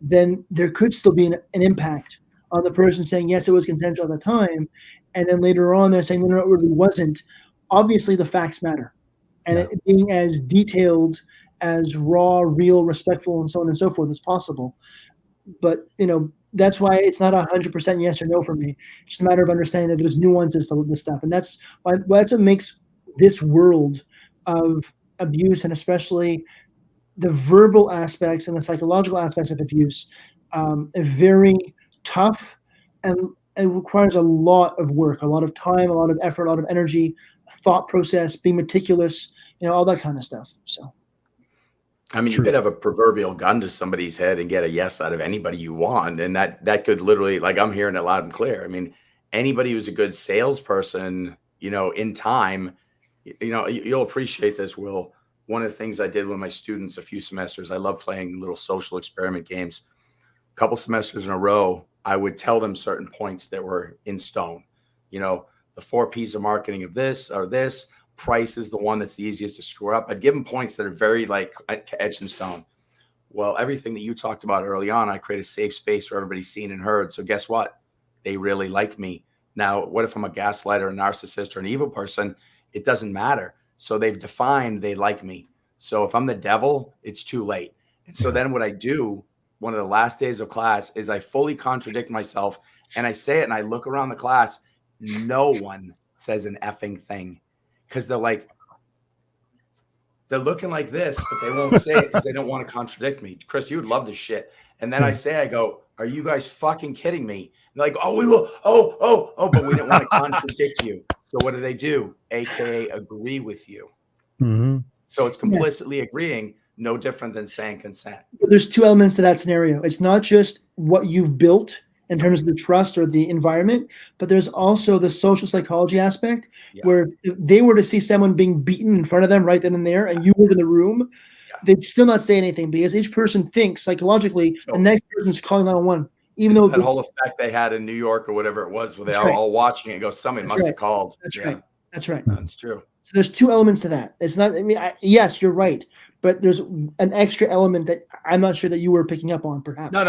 then there could still be an impact on the person saying, yes, it was consensual at the time. And then later on, they're saying, no, it really wasn't. Obviously, the facts matter. And it being as detailed, as raw, real, respectful, and so on and so forth as possible. But, that's why it's not 100% yes or no for me. It's just a matter of understanding that there's nuances to this stuff. And that's what makes this world of abuse, and especially the verbal aspects and the psychological aspects of abuse, very tough, and it requires a lot of work, a lot of time, a lot of effort, a lot of energy, thought process, being meticulous, all that kind of stuff. So, I mean, you could have a proverbial gun to somebody's head and get a yes out of anybody you want, and that could literally, like, I'm hearing it loud and clear. I mean, anybody who's a good salesperson, in time. You'll appreciate this, Will. One of the things I did with my students a few semesters, I love playing little social experiment games. A couple semesters in a row, I would tell them certain points that were in stone. The 4 P's of marketing of this or this. Price is the one that's the easiest to screw up. I'd give them points that are very like etched in stone. Well, everything that you talked about early on, I create a safe space where everybody's seen and heard. So guess what? They really like me. Now, what if I'm a gaslighter, a narcissist, or an evil person? It doesn't matter. So they've defined they like me. So if I'm the devil, it's too late. And so then what I do, one of the last days of class, is I fully contradict myself, and I say it, and I look around the class. No one says an effing thing, because they're looking like this, but they won't say it because they don't want to contradict me. Chris, you would love this shit. And then I go, are you guys fucking kidding me? And like, oh, we will. Oh, but we didn't want to contradict you. So what do? AKA agree with you. Mm-hmm. So it's complicitly agreeing, no different than saying consent. But there's 2 elements to that scenario. It's not just what you've built in terms of the trust or the environment, but there's also the social psychology aspect where if they were to see someone being beaten in front of them right then and there, and you were in the room, they'd still not say anything because each person thinks psychologically the next person's calling 911. Even though that whole effect they had in New York or whatever it was, where they are all watching it and go, somebody must have called. That's right. That's right. That's true. So there's 2 elements to that. It's not, yes, you're right, but there's an extra element that I'm not sure that you were picking up on, perhaps. No.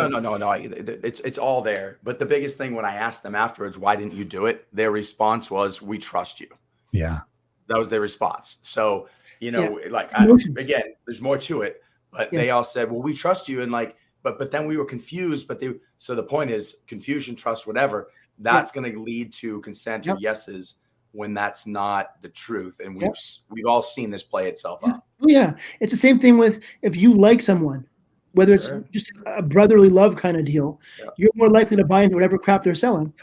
It's all there. But the biggest thing when I asked them afterwards, why didn't you do it? Their response was, we trust you. Yeah. That was their response. So, again, there's more to it, but they all said, well, we trust you. And but then we were confused, so the point is confusion, trust, whatever, that's going to lead to consent or yeses when that's not the truth. And we've all seen this play itself out. Oh, yeah. It's the same thing with if you like someone, whether it's just a brotherly love kind of deal, you're more likely to buy into whatever crap they're selling.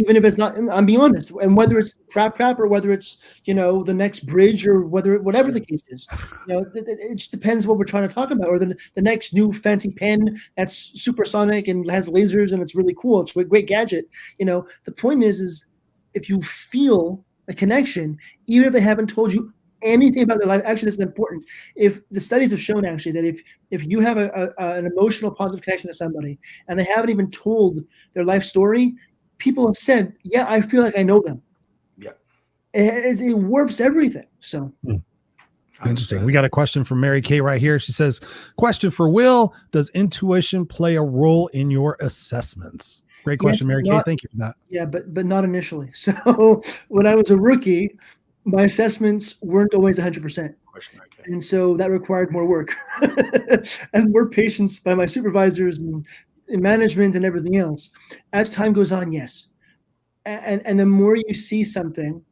even if it's not, I'm being honest, and whether it's crap or whether it's, the next bridge or whatever the case is, it just depends what we're trying to talk about, or the next new fancy pen that's supersonic and has lasers and it's really cool. It's a great gadget. The point is if you feel a connection, even if they haven't told you anything about their life, actually, this is important. If the studies have shown actually that if you have an emotional positive connection to somebody and they haven't even told their life story, people have said, yeah, I feel like I know them. Yeah. It warps everything. So interesting. We got a question from Mary Kay right here. She says, question for Will, does intuition play a role in your assessments? Great question, Mary Kay. Thank you for that. Yeah, but not initially. So when I was a rookie, my assessments weren't always 100%. And so that required more work and more patience by my supervisors and management and everything else. As time goes on, yes. And the more you see something,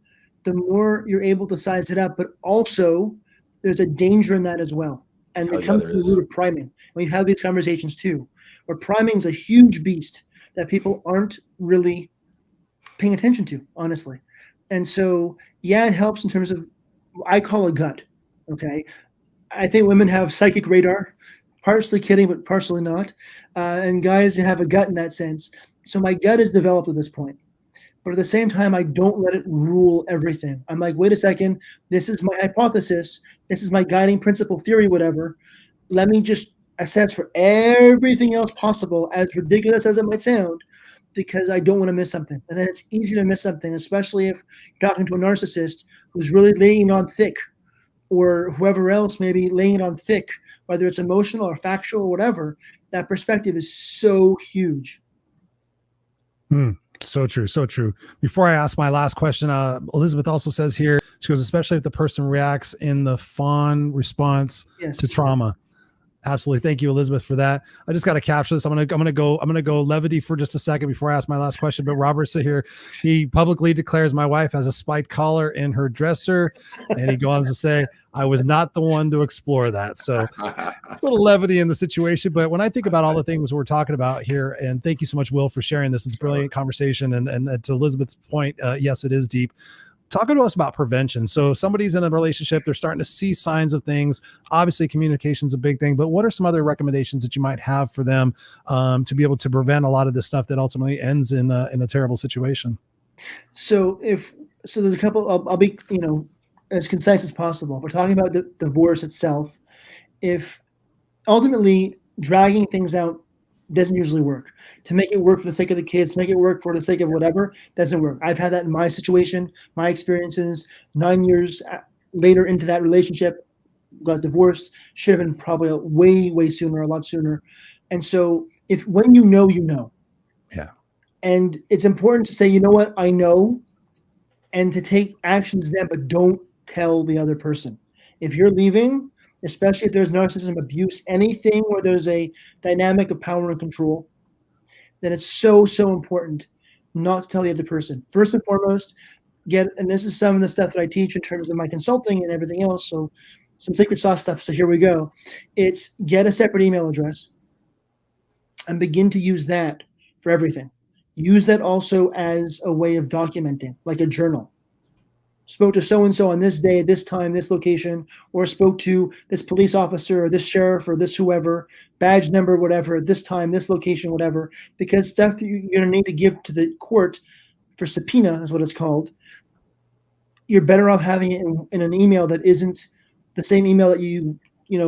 the more you're able to size it up. But also, there's a danger in that as well. And it comes to the root of priming. We have these conversations too, where priming is a huge beast that people aren't really paying attention to, honestly. And so, yeah, it helps in terms of, I call a gut, okay? I think women have psychic radar, partially kidding, but partially not. And guys have a gut in that sense. So my gut is developed at this point. But at the same time, I don't let it rule everything. I'm like, wait a second, this is my hypothesis. This is my guiding principle theory, whatever. Let me just assess for everything else possible, as ridiculous as it might sound, because I don't want to miss something. And then it's easy to miss something, especially if you're talking to a narcissist who's really laying on thick, or whoever else may be laying on thick, whether it's emotional or factual or whatever. That perspective is so huge. So true. So true. Before I ask my last question, Elizabeth also says here, she goes, especially if the person reacts in the fawn response to trauma. Absolutely. Thank you, Elizabeth, for that. I just got to capture this. I'm gonna go levity for just a second before I ask my last question. But Robert said here, he publicly declares my wife has a spiked collar in her dresser, and he goes on to say, I was not the one to explore that. So a little levity in the situation. But when I think about all the things we're talking about here, and thank you so much, Will, for sharing this. It's a brilliant conversation. And to Elizabeth's point, yes, it is deep. Talking to us about prevention. So somebody's in a relationship, they're starting to see signs of things. Obviously, communication is a big thing, but what are some other recommendations that you might have for them to be able to prevent a lot of this stuff that ultimately ends in a terrible situation? So there's a couple. I'll be as concise as possible. If we're talking about the divorce itself, if ultimately dragging things out doesn't usually work. To make it work for the sake of the kids, to make it work for the sake of whatever, doesn't work. I've had that in my situation, my experiences. 9 years later into that relationship, got divorced. Should have been probably way sooner, a lot sooner. And so when you know, you know. Yeah. And it's important to say, you know what, I know, and to take actions then, but don't tell the other person. If you're leaving, especially if there's narcissism, abuse, anything where there's a dynamic of power and control, then it's so important not to tell the other person. First and foremost, and this is some of the stuff that I teach in terms of my consulting and everything else, so some secret sauce stuff, so here we go. It's get a separate email address and begin to use that for everything. Use that also as a way of documenting, like a journal. Spoke to so-and-so on this day, this time, this location, or spoke to this police officer or this sheriff or this whoever, badge number, whatever, this time, this location, whatever, because stuff you're going to need to give to the court for subpoena is what it's called. You're better off having it in an email that isn't the same email that you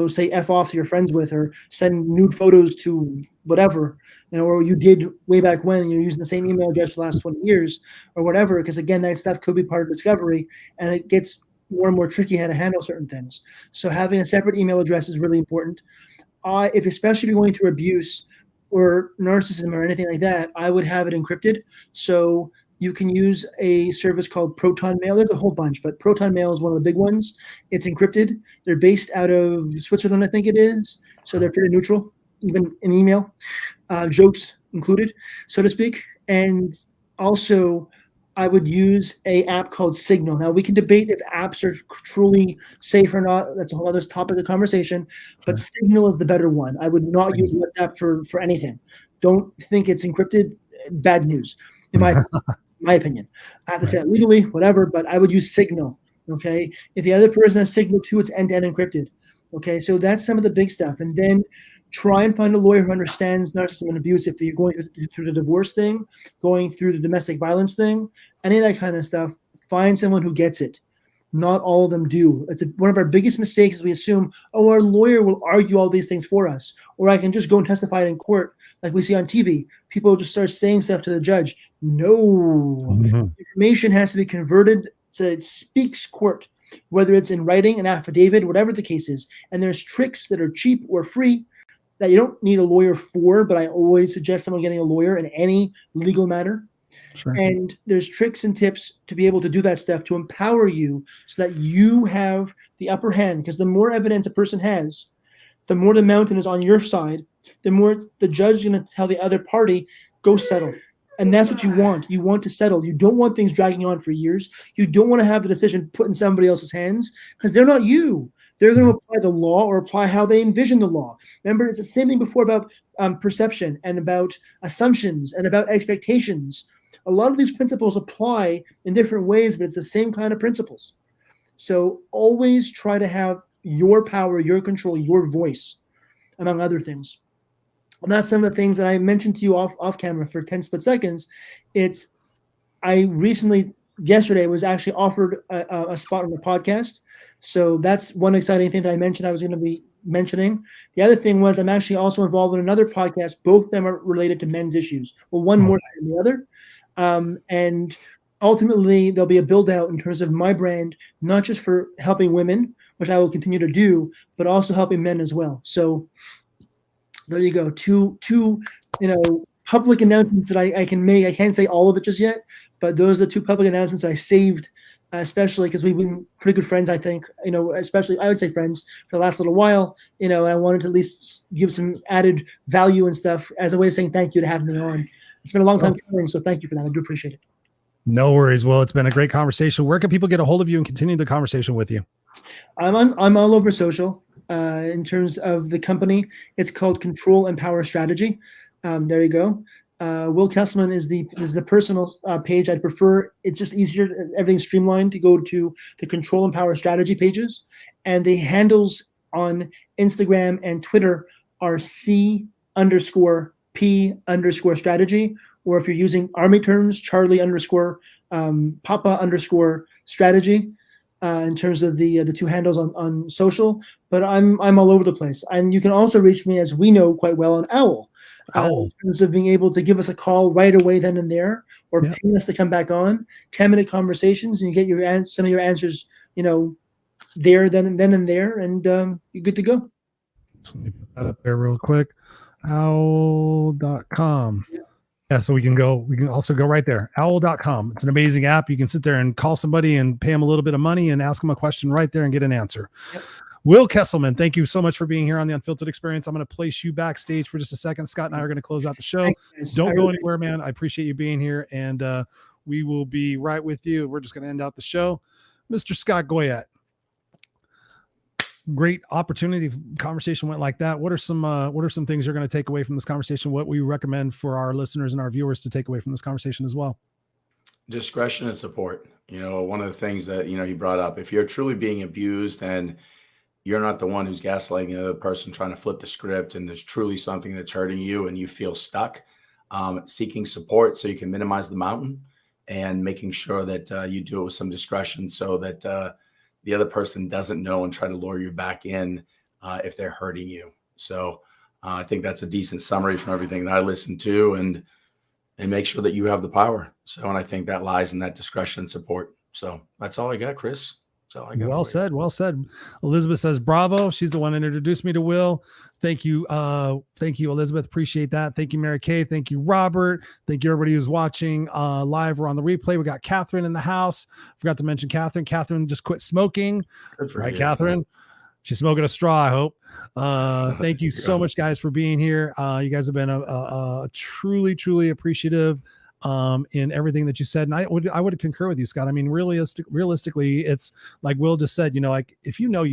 say F off to your friends with, or send nude photos to whatever, or you did way back when, and you're using the same email address for the last 20 years or whatever, because again, that stuff could be part of discovery, and it gets more and more tricky how to handle certain things. So having a separate email address is really important. Especially if you're going through abuse or narcissism or anything like that, I would have it encrypted. So you can use a service called Proton Mail. There's a whole bunch, but Proton Mail is one of the big ones. It's encrypted. They're based out of Switzerland, I think it is. So they're pretty neutral, even in email, jokes included, so to speak. And also, I would use an app called Signal. Now, we can debate if apps are truly safe or not. That's a whole other topic of conversation. But Signal is the better one. I would not use WhatsApp for anything. Don't think it's encrypted. Bad news. In my my opinion. I have to say Right. that legally, whatever, but I would use Signal. Okay. If the other person has Signal too, it's end-to-end encrypted. Okay. So that's some of the big stuff. And then try and find a lawyer who understands narcissism and abuse. If you're going through the divorce thing, going through the domestic violence thing, any of that kind of stuff, find someone who gets it. Not all of them do. It's one of our biggest mistakes is we assume, oh, our lawyer will argue all these things for us, or I can just go and testify in court like we see on TV. People just start saying stuff to the judge. No. Information has to be converted so it speaks court, whether it's in writing, an affidavit, whatever the case is. And there's tricks that are cheap or free that you don't need a lawyer for, but I always suggest someone getting a lawyer in any legal matter. Sure. And there's tricks and tips to be able to do that stuff to empower you so that you have the upper hand. Because the more evidence a person has, the more the mountain is on your side, the more the judge is going to tell the other party, go settle. And that's what you want. You want to settle. You don't want things dragging on for years. You don't want to have the decision put in somebody else's hands because they're not you. They're going to apply the law or apply how they envision the law. Remember, it's the same thing before about perception and about assumptions and about expectations. A lot of these principles apply in different ways, but it's the same kind of principles. So always try to have your power, your control, your voice, among other things. And that's some of the things that I mentioned to you off camera for 10 split seconds. I recently, yesterday, was actually offered a spot on the podcast. So that's one exciting thing that I mentioned I was going to be mentioning. The other thing was I'm actually also involved in another podcast. Both of them are related to men's issues. Well, one more than the other. And ultimately, there'll be a build out in terms of my brand, not just for helping women, which I will continue to do, but also helping men as well. So there you go. Two public announcements that I can make. I can't say all of it just yet, but those are the two public announcements that I saved, especially because we've been pretty good friends, I think, especially I would say friends for the last little while, I wanted to at least give some added value and stuff as a way of saying thank you to having me on. It's been a long time coming, so thank you for that. I do appreciate it. No worries. Well, it's been a great conversation. Where can people get a hold of you and continue the conversation with you? I'm all over social. In terms of the company, it's called Control and Power Strategy. There you go. Will Kesselman is the personal page. I'd prefer. It's just easier. Everything's streamlined to go to the Control and Power Strategy pages, and the handles on Instagram and Twitter are C_P_strategy, or if you're using Army terms, Charlie_Papa_strategy. In terms of the two handles on social, but I'm all over the place. And you can also reach me, as we know quite well, on Owl. In terms of being able to give us a call right away then and there, or ping us to come back on. 10-minute conversations, and you get some of your answers, there then and there, and you're good to go. So let me put that up there real quick. Owl.com. Yeah, so we can also go right there, owl.com. It's an amazing app. You can sit there and call somebody and pay them a little bit of money and ask them a question right there and get an answer. Yep. Will Kesselman, thank you so much for being here on the Unfiltered Experience. I'm going to place you backstage for just a second. Scott and I are going to close out the show. Don't go anywhere, man. I appreciate you being here, and we will be right with you. We're just going to end out the show. Mr. Scott Goyette. Great opportunity. Conversation went like that. What are some things you're going to take away from this conversation? What we recommend for our listeners and our viewers to take away from this conversation as well? Discretion and support. One of the things that, he brought up, if you're truly being abused and you're not the one who's gaslighting the other person, trying to flip the script, and there's truly something that's hurting you and you feel stuck, seeking support so you can minimize the mountain, and making sure that you do it with some discretion so that the other person doesn't know and try to lure you back in if they're hurting you. So I think that's a decent summary from everything that I listened to, and make sure that you have the power. So, and I think that lies in that discretion and support. So that's all I got, Chris. That's all I got. Well said. Well said. Elizabeth says, bravo. She's the one that introduced me to Will. Thank you. Thank you, Elizabeth. Appreciate that. Thank you, Mary Kay. Thank you, Robert. Thank you, everybody who's watching live or on the replay. We got Catherine in the house. Forgot to mention Catherine. Catherine just quit smoking. Good for right, you. Catherine? She's smoking a straw, I hope. Thank you so much, guys, for being here. You guys have been a truly, truly appreciative in everything that you said. And I would concur with you, Scott. I mean, realistically, it's like Will just said, like, if you know,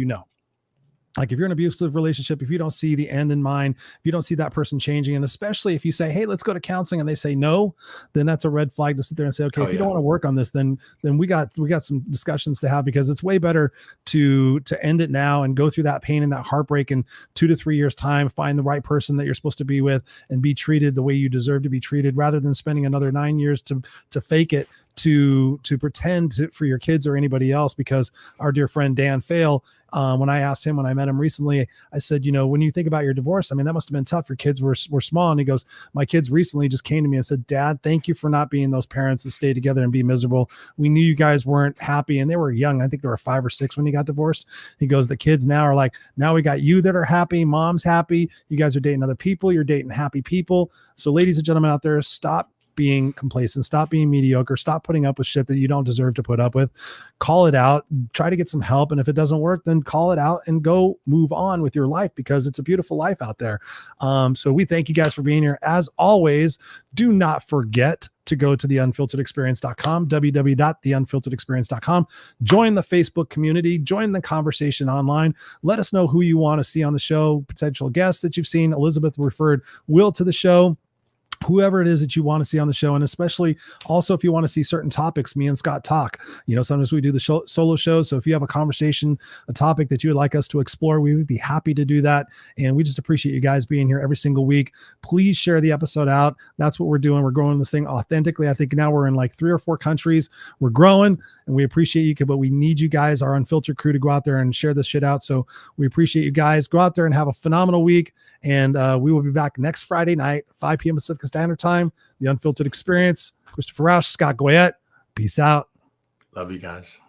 Like if you're in an abusive relationship, if you don't see the end in mind, if you don't see that person changing, and especially if you say, hey, let's go to counseling, and they say no, then that's a red flag to sit there and say, okay, if you don't want to work on this, then we got some discussions to have, because it's way better to end it now and go through that pain and that heartbreak in 2 to 3 years time, find the right person that you're supposed to be with and be treated the way you deserve to be treated, rather than spending another 9 years to fake it, to pretend for your kids or anybody else. Because our dear friend Dan Fail, when I asked him, when I met him recently, I said, when you think about your divorce, I mean, that must have been tough. Your kids were small. And he goes, my kids recently just came to me and said, Dad, thank you for not being those parents that stay together and be miserable. We knew you guys weren't happy. And they were young. I think they were 5 or 6 when he got divorced. He goes, the kids now are like, now we got you that are happy. Mom's happy. You guys are dating other people. You're dating happy people. So ladies and gentlemen out there, stop being complacent, stop being mediocre, stop putting up with shit that you don't deserve to put up with. Call it out, try to get some help. And if it doesn't work, then call it out and go move on with your life, because it's a beautiful life out there. So we thank you guys for being here. As always, do not forget to go to theunfilteredexperience.com, www.theunfilteredexperience.com. Join the Facebook community, join the conversation online. Let us know who you want to see on the show, potential guests that you've seen. Elizabeth referred Will to the show. Whoever it is that you want to see on the show, and especially also if you want to see certain topics, me and Scott talk. Sometimes we do the solo shows. So if you have a conversation, a topic that you would like us to explore, we would be happy to do that. And we just appreciate you guys being here every single week. Please share the episode out. That's what we're doing. We're growing this thing authentically. I think now we're in like 3 or 4 countries. We're growing, and we appreciate you, but we need you guys, our Unfiltered crew, to go out there and share this shit out. So we appreciate you guys. Go out there and have a phenomenal week. And we will be back next Friday night, 5 p.m. Pacific Standard Time. The Unfiltered Experience. Christopher Rausch, Scott Goyette. Peace out. Love you guys.